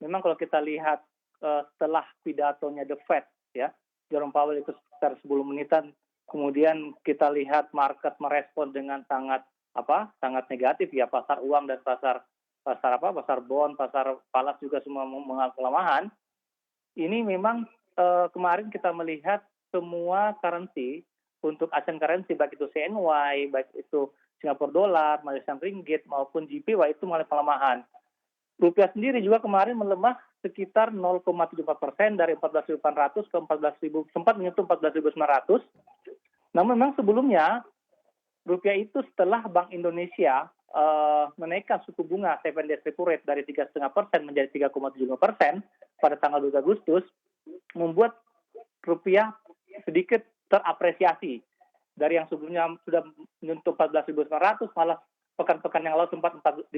memang kalau kita lihat setelah pidatonya The Fed ya, Jerome Powell itu sekitar 10 menitan, kemudian kita lihat market merespon dengan sangat negatif ya, pasar uang dan pasar bond, pasar falas juga semua mengalami pelemahan. Ini memang kemarin kita melihat semua currency untuk Asian currency, baik itu CNY, baik itu Singapore dollar, Malaysian ringgit maupun JPY itu mulai pelemahan. Rupiah sendiri juga kemarin melemah sekitar 0,74% dari 14.800 ke 14.000, sempat menyentuh 14.900. Namun memang sebelumnya rupiah itu setelah Bank Indonesia menaikkan suku bunga 7 days repo rate dari 3,5% menjadi 3,75% pada tanggal 2 Agustus, membuat rupiah sedikit terapresiasi dari yang sebelumnya sudah menyentuh 14.900, malah pekan-pekan yang lalu sempat 15.000,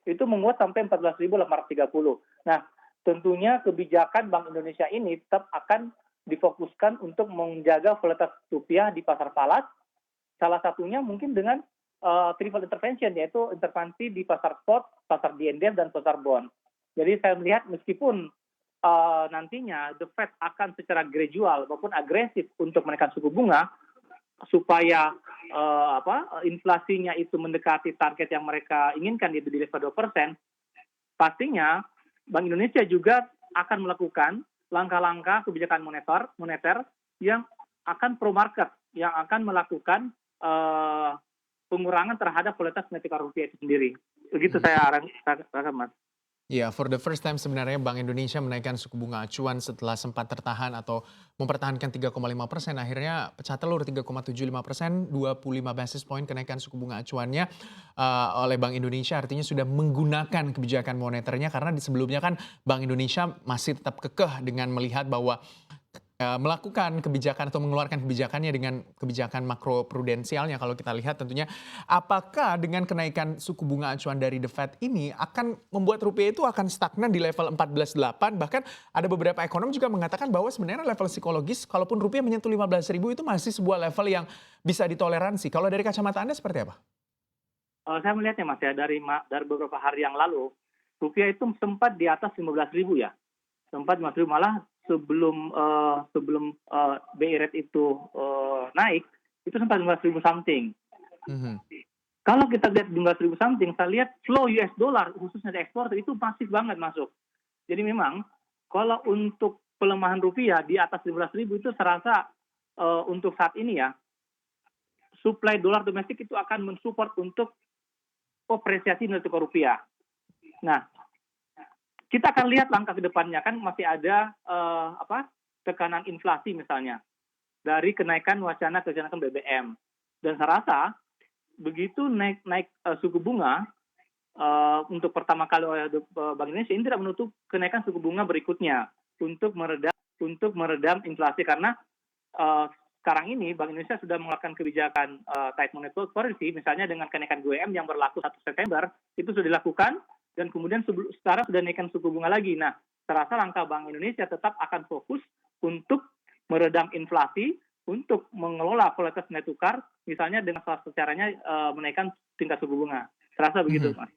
itu menguat sampai 14.830. Nah, tentunya kebijakan Bank Indonesia ini tetap akan difokuskan untuk menjaga volatilitas rupiah di pasar falas. Salah satunya mungkin dengan triple intervention, yaitu intervensi di pasar spot, pasar DNDF, dan pasar bond. Jadi saya melihat meskipun nantinya The Fed akan secara gradual maupun agresif untuk menaikkan suku bunga supaya inflasinya itu mendekati target yang mereka inginkan, yaitu di level 2%, pastinya Bank Indonesia juga akan melakukan langkah-langkah kebijakan moneter yang akan pro market, yang akan melakukan pengurangan terhadap volatilitas nilai tukar rupiah itu sendiri. Begitu saya rasa, Mas. Ya, for the first time sebenarnya Bank Indonesia menaikkan suku bunga acuan setelah sempat tertahan atau mempertahankan 3,5%, akhirnya pecah telur 3,75%, 25 basis point kenaikan suku bunga acuannya oleh Bank Indonesia, artinya sudah menggunakan kebijakan moneternya, karena di sebelumnya kan Bank Indonesia masih tetap kekeh dengan melihat bahwa melakukan kebijakan atau mengeluarkan kebijakannya dengan kebijakan makro prudensialnya. Kalau kita lihat tentunya, apakah dengan kenaikan suku bunga acuan dari The Fed ini akan membuat rupiah itu akan stagnan di level 14.8, bahkan ada beberapa ekonom juga mengatakan bahwa sebenarnya level psikologis kalaupun rupiah menyentuh 15.000 itu masih sebuah level yang bisa ditoleransi. Kalau dari kacamata Anda seperti apa? Saya melihatnya, Mas, ya, dari beberapa hari yang lalu rupiah itu sempat di atas 15.000 ya, sempat 15.000, malah sebelum BI rate itu naik, itu sempat 15.000 something. Kalau kita lihat 15.000 something, saya lihat flow US dollar khususnya di ekspor itu masif banget masuk. Jadi memang kalau untuk pelemahan rupiah di atas 15.000 itu serasa untuk saat ini ya, supply dolar domestik itu akan mensupport untuk apresiasi nilai tukar rupiah. Nah, kita akan lihat langkah ke depannya, kan masih ada tekanan inflasi misalnya dari kenaikan wacana kenaikan BBM, dan saya rasa begitu naik suku bunga untuk pertama kali oleh Bank Indonesia, ini tidak menutup kenaikan suku bunga berikutnya untuk meredam inflasi, karena sekarang ini Bank Indonesia sudah mengeluarkan kebijakan tight monetary policy, misalnya dengan kenaikan GWM yang berlaku 1 September itu sudah dilakukan, dan kemudian sekarang sudah naikkan suku bunga lagi. Nah, terasa langkah Bank Indonesia tetap akan fokus untuk meredam inflasi, untuk mengelola volatilitas nilai tukar, misalnya dengan salah satu caranya menaikkan tingkat suku bunga. Terasa begitu, Mas.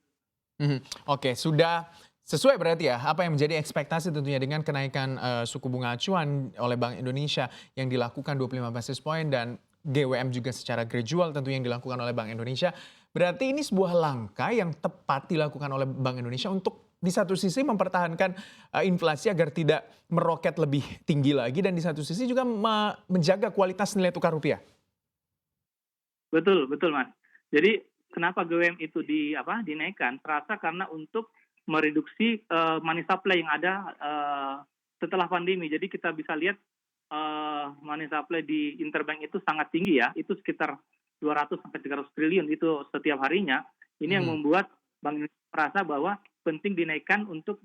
Oke, sudah sesuai berarti ya apa yang menjadi ekspektasi tentunya dengan kenaikan suku bunga acuan oleh Bank Indonesia yang dilakukan 25 basis point dan GWM juga secara gradual tentunya yang dilakukan oleh Bank Indonesia. Berarti ini sebuah langkah yang tepat dilakukan oleh Bank Indonesia untuk di satu sisi mempertahankan inflasi agar tidak meroket lebih tinggi lagi, dan di satu sisi juga menjaga kualitas nilai tukar rupiah. Betul, Mas. Jadi kenapa GWM itu dinaikkan? Terasa karena untuk mereduksi money supply yang ada setelah pandemi. Jadi kita bisa lihat money supply di interbank itu sangat tinggi ya, itu sekitar 200 sampai 300 triliun itu setiap harinya. Ini yang membuat Bank Indonesia merasa bahwa penting dinaikkan untuk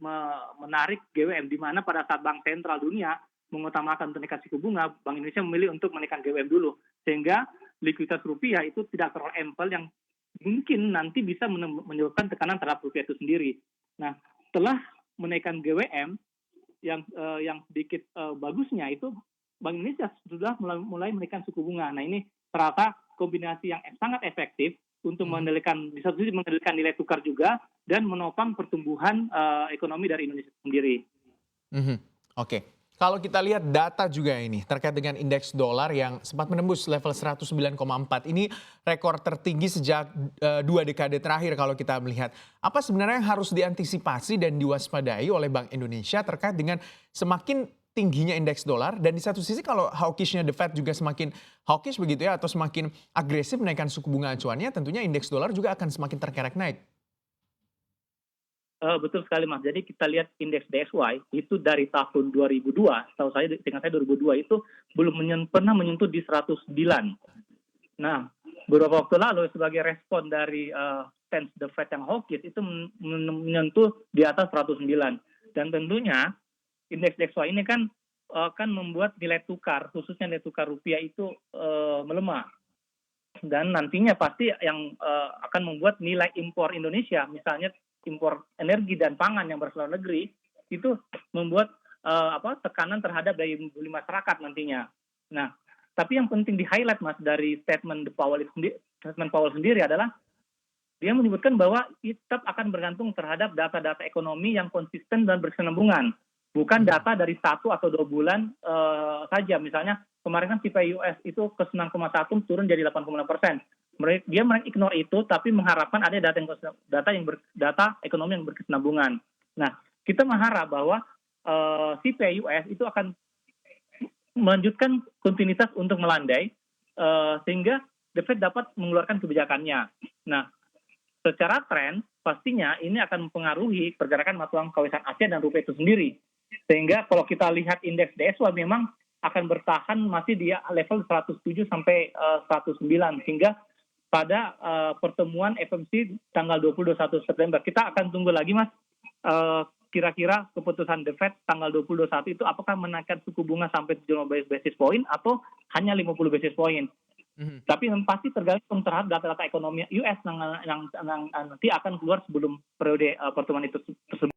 menarik GWM, di mana pada saat Bank Sentral Dunia mengutamakan kenaikan suku bunga, Bank Indonesia memilih untuk menaikkan GWM dulu, sehingga likuiditas rupiah itu tidak terlalu ample yang mungkin nanti bisa menyebabkan tekanan terhadap rupiah itu sendiri. Nah, setelah menaikkan GWM yang sedikit bagusnya itu, Bank Indonesia sudah mulai menaikkan suku bunga. Nah, ini ternyata kombinasi yang sangat efektif untuk mengendalikan, di satu sisi mengendalikan nilai tukar juga, dan menopang pertumbuhan ekonomi dari Indonesia sendiri. Mhm, oke. Kalau kita lihat data juga ini terkait dengan indeks dolar yang sempat menembus level 109,4. Ini rekor tertinggi sejak 2 dekade terakhir kalau kita melihat. Apa sebenarnya yang harus diantisipasi dan diwaspadai oleh Bank Indonesia terkait dengan semakin tingginya indeks dolar dan di satu sisi kalau hawkish-nya The Fed juga semakin hawkish begitu ya atau semakin agresif menaikkan suku bunga acuannya, tentunya indeks dolar juga akan semakin terkerek naik. Betul sekali Mas. Jadi kita lihat indeks DXY itu dari tahun 2002, setahu saya, seingat saya 2002 itu belum pernah menyentuh di 109. Nah, beberapa waktu lalu sebagai respon dari stance The Fed yang hawkish itu menyentuh di atas 109. Dan tentunya indeks DXY ini kan akan membuat nilai tukar, khususnya nilai tukar rupiah itu melemah. Dan nantinya pasti yang akan membuat nilai impor Indonesia, misalnya impor energi dan pangan yang berasal dari negeri, itu membuat tekanan terhadap daya beli masyarakat nantinya. Nah, tapi yang penting di highlight Mas dari statement Powell sendiri adalah dia menyebutkan bahwa tetap akan bergantung terhadap data-data ekonomi yang konsisten dan berkesinambungan, bukan data dari 1 atau 2 bulan saja. Misalnya kemarin kan CPI US itu ke 9,1 turun jadi 8,6%. Dia ignore itu, tapi mengharapkan ada data ekonomi yang berkesinambungan. Nah, kita mengharap bahwa CPI US itu akan melanjutkan kontinuitas untuk melandai, sehingga The Fed dapat mengeluarkan kebijakannya. Nah, secara tren, pastinya ini akan mempengaruhi pergerakan mata uang kawasan Asia dan rupiah itu sendiri. Sehingga kalau kita lihat indeks DXY memang akan bertahan masih di level 107 sampai 109, sehingga pada pertemuan FOMC tanggal 20-21 September. Kita akan tunggu lagi Mas, kira-kira keputusan The Fed tanggal 20-21 itu apakah menaikkan suku bunga sampai 75 basis point atau hanya 50 basis point. Tapi yang pasti tergantung terhadap data-data ekonomi US yang nanti akan keluar sebelum periode pertemuan itu tersebut.